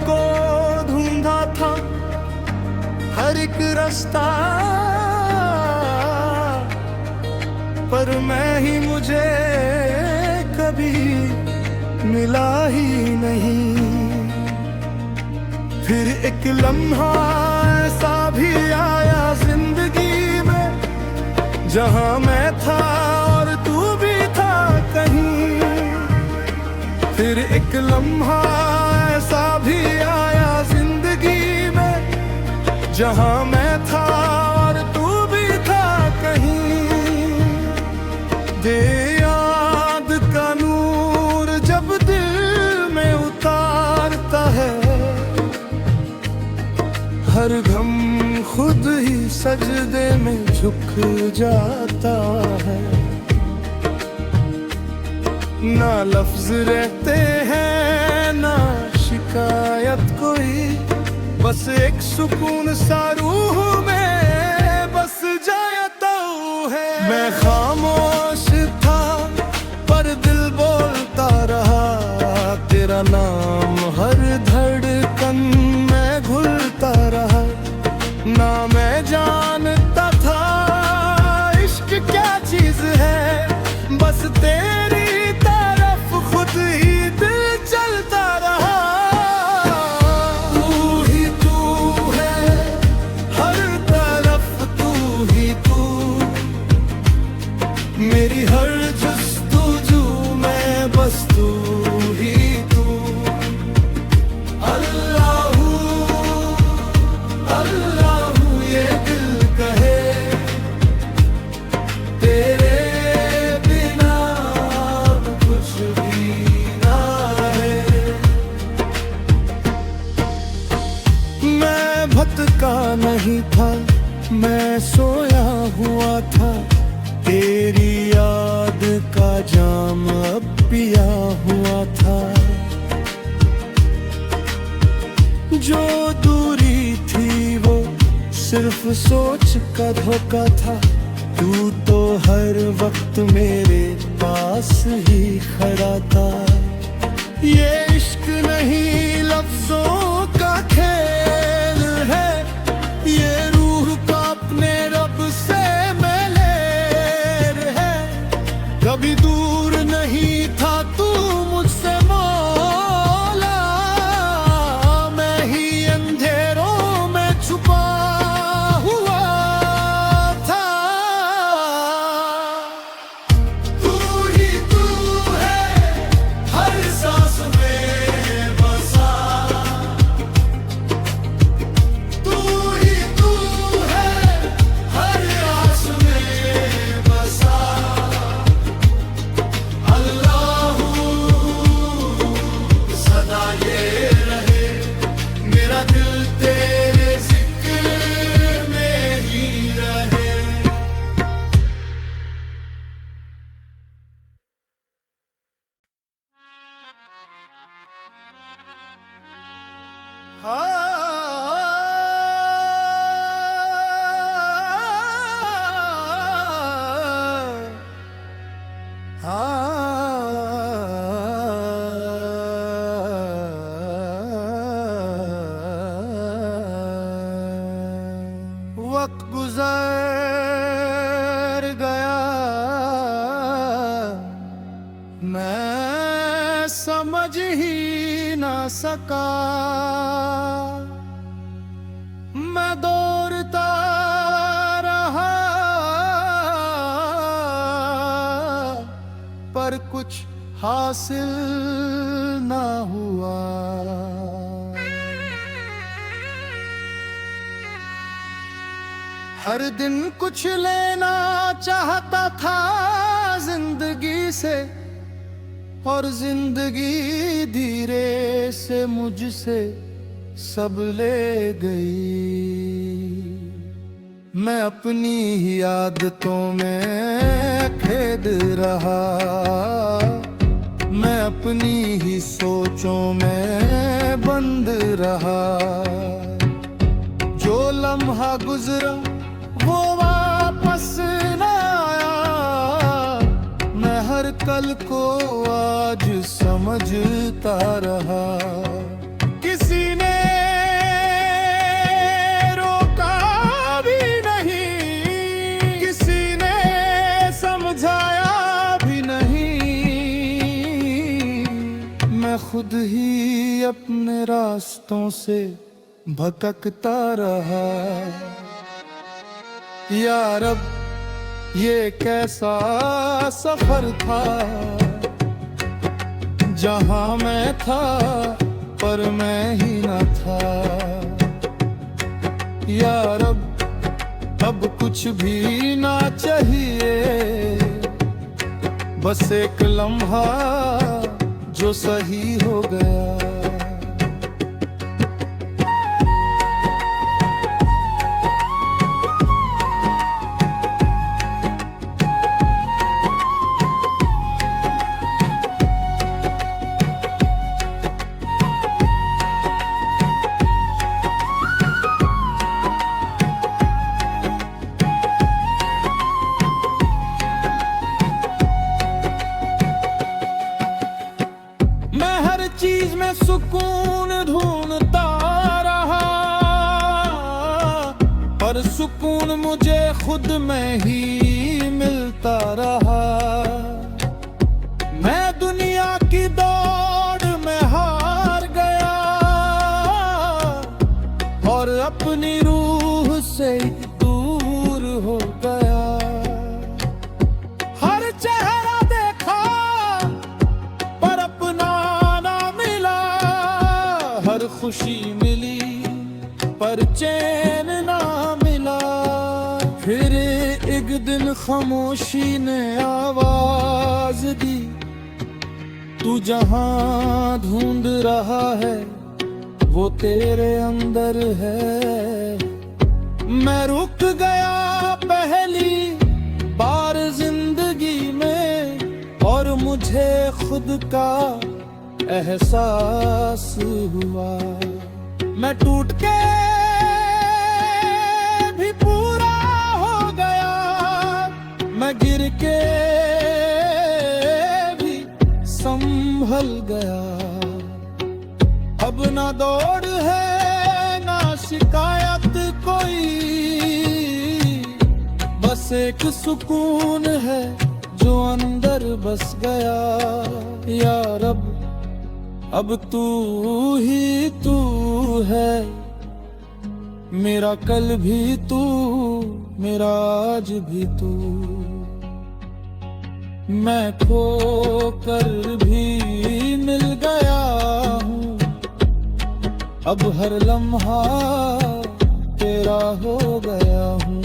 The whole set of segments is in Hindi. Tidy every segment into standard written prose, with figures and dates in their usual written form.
को ढूंढा था हर एक रास्ता, पर मैं ही मुझे कभी मिला ही नहीं। फिर एक लम्हा ऐसा भी आया जिंदगी में, जहां मैं था और तू भी था कहीं। फिर एक लम्हा ऐसा भी आया जिंदगी में, जहां मैं था और तू भी था कहीं। दे याद का नूर जब दिल में उतारता है, हर गम खुद ही सजदे में झुक जाता है। ना लफ्ज रहते हैं ना शिकायत कोई, बस एक सुकून सा रूह में बस जाए तो है। मैं खामोश था पर दिल बोलता रहा तेरा नाम, हर धड़कन में घुलता रहा। ना मैं जानता था इश्क क्या चीज है, बस तेरी तरफ खुद ही दिल चलता रहा। तू ही तू है हर तरफ, तू ही तू मेरी हर जुस्तुजू में, बस तू ही तू। अल्लाहू अल्लाहू ये दिल कहे, तेरे बिना अब कुछ भी ना है। मैं भटका नहीं था, मैं सोया हुआ था, तेरी याद का जाम अब पिया हुआ था। जो दूरी थी वो सिर्फ सोच का धोखा था, तू तो हर वक्त मेरे पास ही खड़ा था। ये इश्क नहीं लफ्जों का खेल है, ये रूह का अपने रब से मेल है। कभी दूर नहीं था तू मुझसे मौला, मैं ही अंधेरों में छुपा हुआ था। तू ही तू है हर सांस में बसा, तू ही तू है हर आस में बसा। अल्लाहू सदा ये रहे मेरा दिल तेरे जिक्र में ही रहे। वक्त गुजर गया, मैं समझ ही ना सका। मैं दौड़ता रहा पर कुछ हासिल ना हुआ। हर दिन कुछ लेना चाहता था जिंदगी से, और जिंदगी धीरे से मुझसे सब ले गई। मैं अपनी ही आदतों में खेद रहा, मैं अपनी ही सोचों में बंद रहा। जो लम्हा गुजरा वो वापस न आया, मैं हर कल को आज समझता रहा। किसी ने खुद ही अपने रास्तों से भटकता रहा। यार अब ये कैसा सफर था, जहां मैं था पर मैं ही न था। यार अब कुछ भी ना चाहिए, बस एक लम्हा जो सही हो गया। चीज में सुकून ढूंढता रहा, पर सुकून मुझे खुद में ही मिलता रहा। मैं दुनिया की दौड़ में हार गया और अपनी रूह से दूर हो गया। हर चेहरा देखा पर अपना खुशी मिली पर चैन ना मिला। फिर एक दिन खामोशी ने आवाज दी, तू जहां ढूंढ रहा है वो तेरे अंदर है। मैं रुक गया पहली बार जिंदगी में और मुझे खुद का एहसास हुआ। मैं टूट के भी पूरा हो गया, मैं गिर के भी संभल गया। अब ना दौड़ है ना शिकायत कोई, बस एक सुकून है जो अंदर बस गया। यार अब तू ही तू है, मेरा कल भी तू, मेरा आज भी तू। मैं खो कर भी मिल गया हूँ, अब हर लम्हा तेरा हो गया हूँ।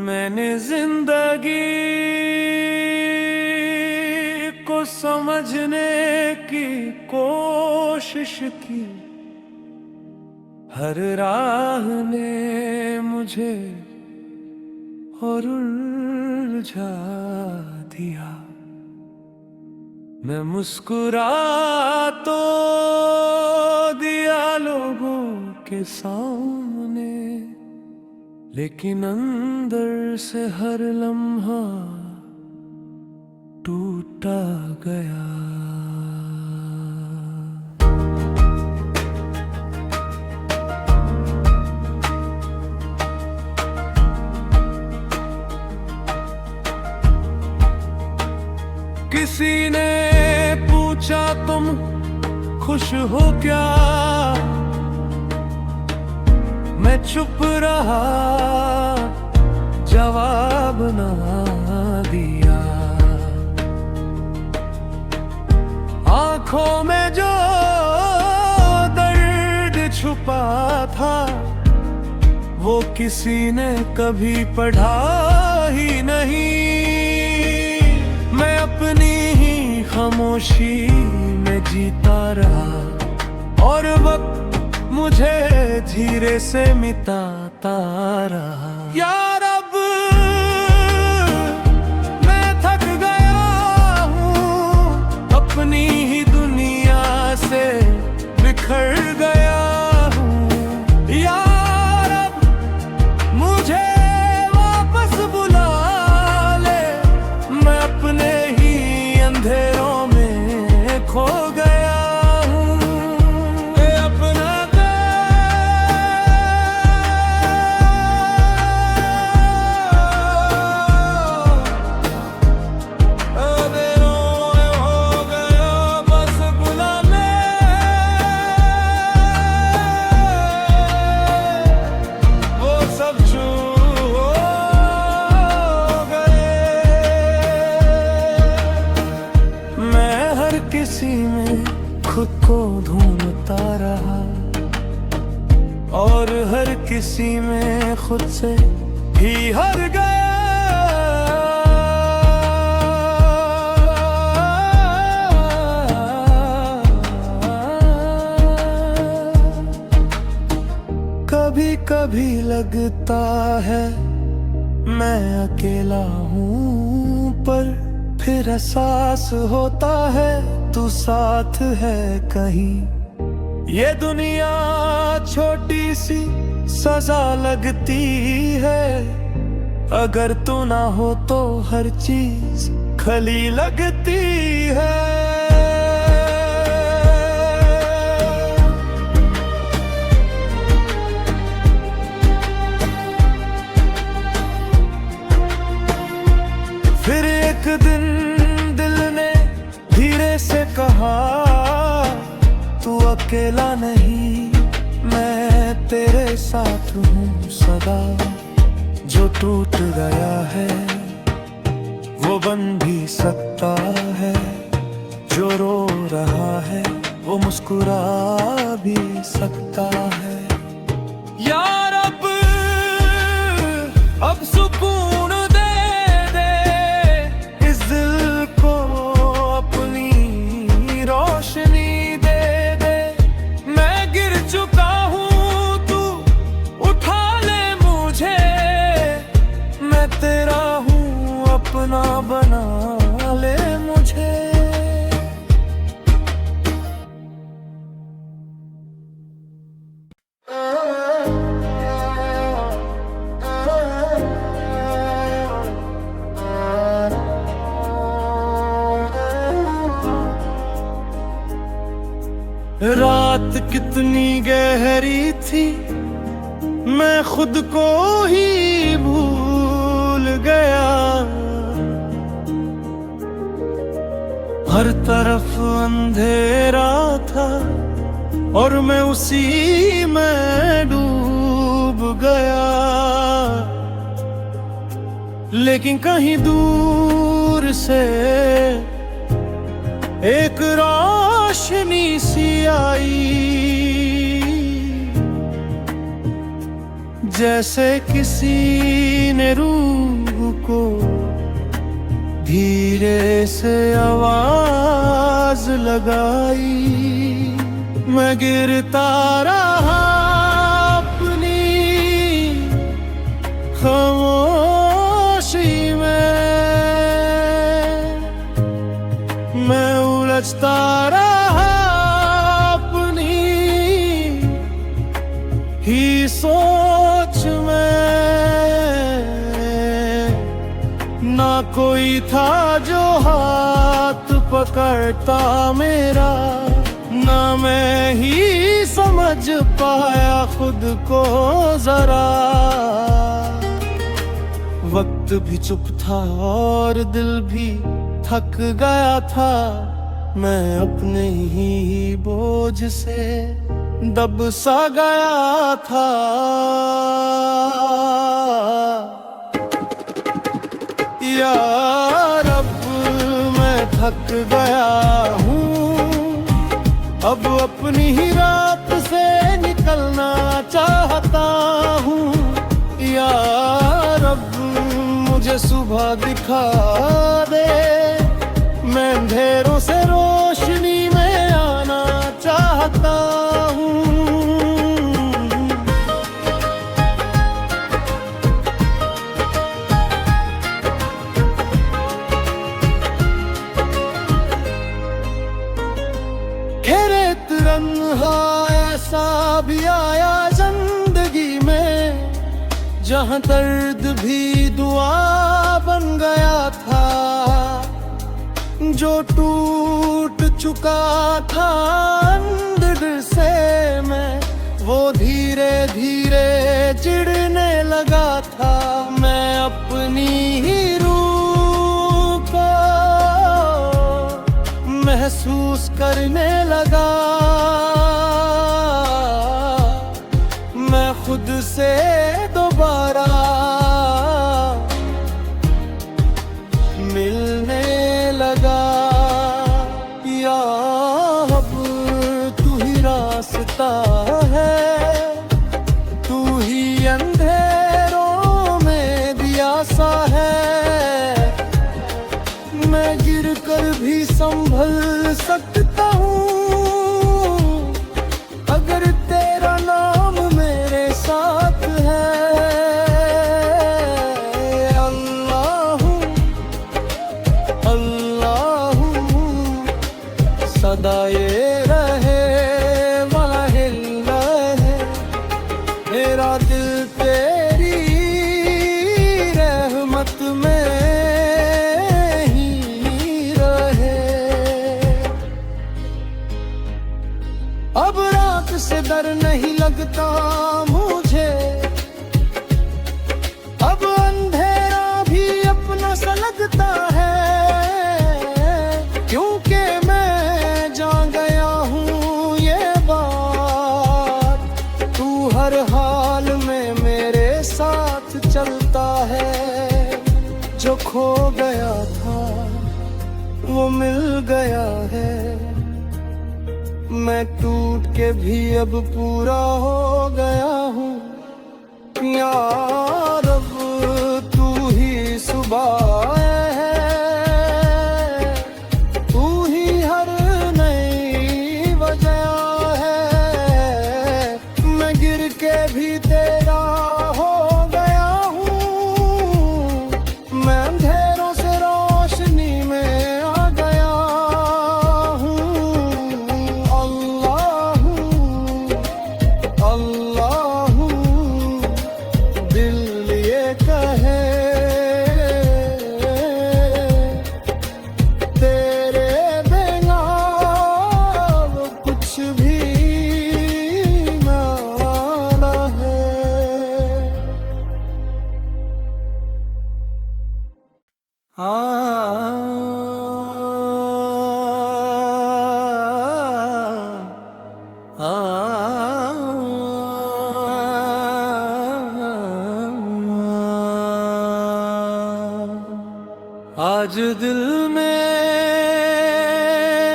मैंने जिंदगी को समझने की कोशिश की, हर राह ने मुझे और उलझा दिया। मैं मुस्कुरा तो दिया लोगों के सामने, लेकिन अंदर से हर लम्हा टूटा गया। किसी ने पूछा तुम खुश हो क्या, मैं चुप रहा, जवाब ना दिया। आंखों में जो दर्द छुपा था वो किसी ने कभी पढ़ा ही नहीं। मैं अपनी खामोशी में जीता रहा, और वक्त मुझे धीरे से मिटाता रहा। यार अब मैं थक गया हूँ, अपनी ही दुनिया से बिखर गया हूँ। यार अब मुझे वापस बुला ले, मैं अपने ही अंधेरों में खो गया हूँ। अपना किसी में खुद को ढूंढता रहा, और हर किसी में खुद से ही हार गया। कभी कभी लगता है मैं अकेला हूँ, पर फिर एहसास होता है तू साथ है कहीं। ये दुनिया छोटी सी सजा लगती है, अगर तू ना हो तो हर चीज खली लगती है। फिर एक दिन दिल ने धीरे से कहा, तू अकेला नहीं, मैं तेरे साथ हूँ सदा। जो टूट गया है वो बन भी सकता है, जो रो रहा है वो मुस्कुरा भी सकता है। यार अब सुकून रोशनी दे दे, मैं गिर चुका हूँ तू उठा ले मुझे, मैं तेरा हूँ अपना बना ले मुझे। रात कितनी गहरी थी, मैं खुद को ही भूल गया। हर तरफ अंधेरा था और मैं उसी में डूब गया। लेकिन कहीं दूर से एक रोशनी सी आई, जैसे किसी ने रूह को धीरे से आवाज लगाई। मैं गिरता रहा अपनी खामोशी में, मैं उलझता रहा अपनी ही सोच में। ना कोई था जो हाथ पकड़ता मेरा, ना मैं ही समझ पाया खुद को जरा। वक्त भी चुप था और दिल भी थक गया था, मैं अपने ही बोझ से दब सा गया था। यार अब मैं थक गया हूँ, अब अपनी ही रात से निकलना चाहता हूँ। यार अब मुझे सुबह दिखा दे, मैं अंधेरों से रोशनी में आना चाहता हूँ। खेरे तन्हा ऐसा भी आया जिंदगी में, जहाँ दर्द भी दुआ बन गया था। जो टूट चुका था अंदर से मैं, वो धीरे धीरे चिढ़ने लगा था। मैं अपनी ही रूह को महसूस करने लगा। मैं खुद से दोबारा मिलने लगा। या अब तू ही रास्ता है, तू ही अंधेरों में दिया सा है। मैं गिर कर भी संभल सकता हूँ, अगर तेरा नाम मेरे साथ है। सदा ये रहे वाहिल्ला है मेरा दिल, तेरी रहमत में ही रहे। अब रात से डर नहीं लगता मुझे, अब अंधेरा भी अपना सा लगता है। क्योंकि हर हाल में मेरे साथ चलता है। जो खो गया था वो मिल गया है। मैं टूट के भी अब पूरा हो गया हूँ। यार अब तू ही सुबह है, तू ही हर नई वजह है। मैं गिर के भी तेरा हो गया हूँ, मैं अंधेरों से रोशनी में आ गया हूँ। अल्लाह अल्लाह दिल ये कहे, तेरे बिना कुछ भी आज दिल में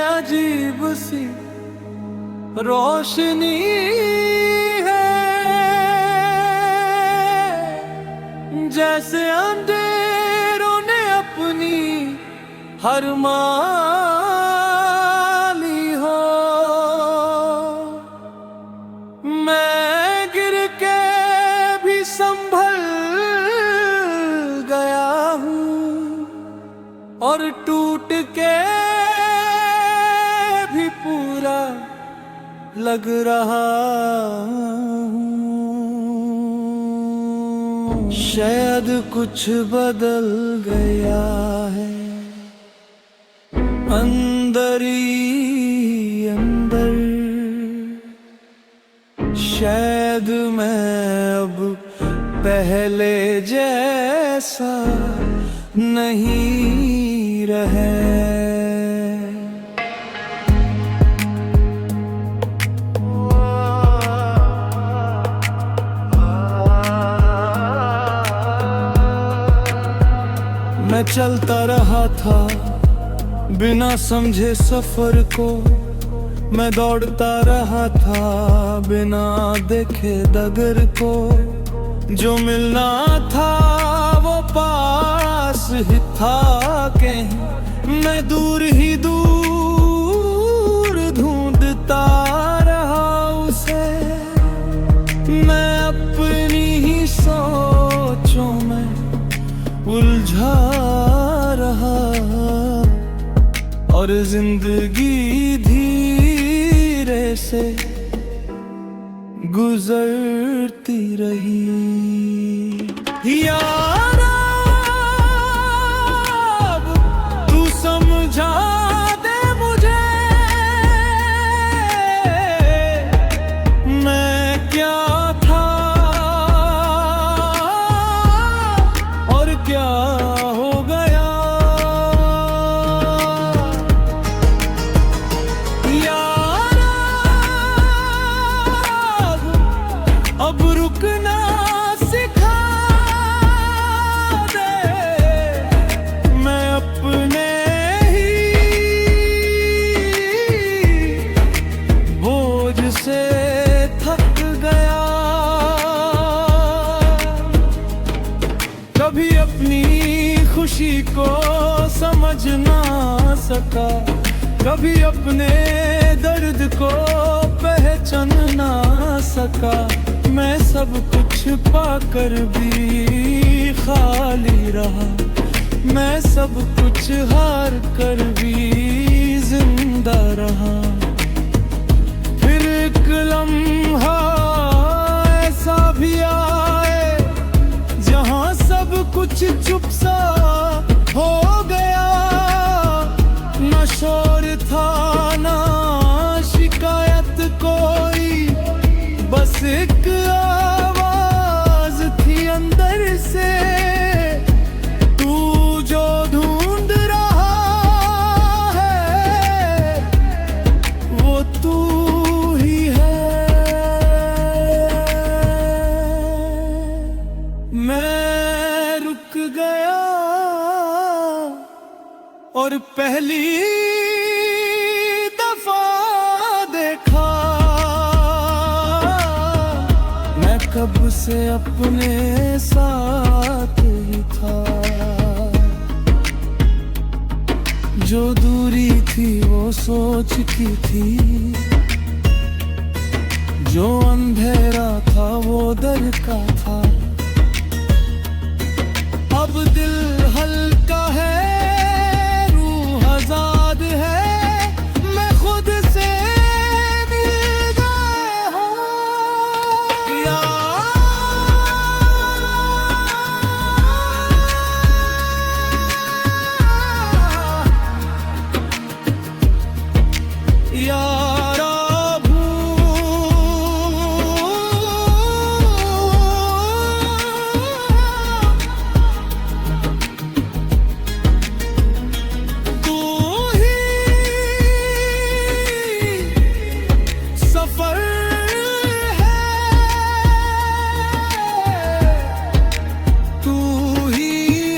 अजीब सी रोशनी है, जैसे अंधेरों ने अपनी हर माली हो। मैं गिर के भी संभल गया हूँ और टूट के भी पूरा लग रहा हूँ। शायद कुछ बदल गया है अंदर ही अंदर। शायद मैं अब पहले जैसा नहीं रहे। मैं चलता रहा था बिना समझे सफर को, मैं दौड़ता रहा था बिना देखे डगर को। जो मिलना था वो पास ही था, कहीं मैं दूर ही दूर और जिंदगी धीरे से गुजरती रही। यारा अब तू समझा दे मुझे, मैं क्या था और क्या हो गया। यारा अब रुकना सिखा दे, मैं अपने ही बोझ से थक गया। कभी अपनी खुशी को समझ ना सका, कभी अपने दर्द को पहचान ना सका। मैं सब कुछ पाकर भी खाली रहा, मैं सब कुछ हार कर भी जिंदा रहा। फिर एक लम्हा ऐसा भी आए जहां सब कुछ चुप सा हो गया। न शोर था ना शिकायत कोई, बस एक आवाज थी अंदर से, तू जो ढूंढ रहा है वो तू ही है। मैं रुक गया और पहली कब से अपने साथ ही था। जो दूरी थी वो सोच की थी, जो अंधेरा था वो डर का था। अब दिल हल्का है, रूह आजाद है, मैं खुद से मिल गया हूँ। यारा तू ही सफर है, तू ही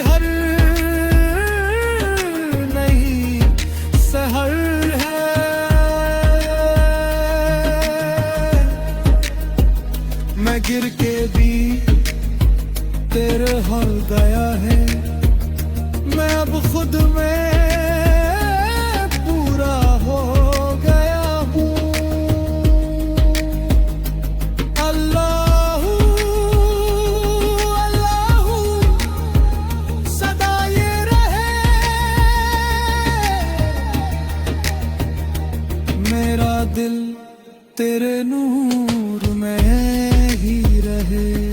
हर नहीं सहर है। मैं गिर के भी तेरे हाल गया है, मैं अब खुद में पूरा हो गया हूँ। अल्लाह अल्लाह सदा ये रहे, मेरा दिल तेरे नूर में ही रहे।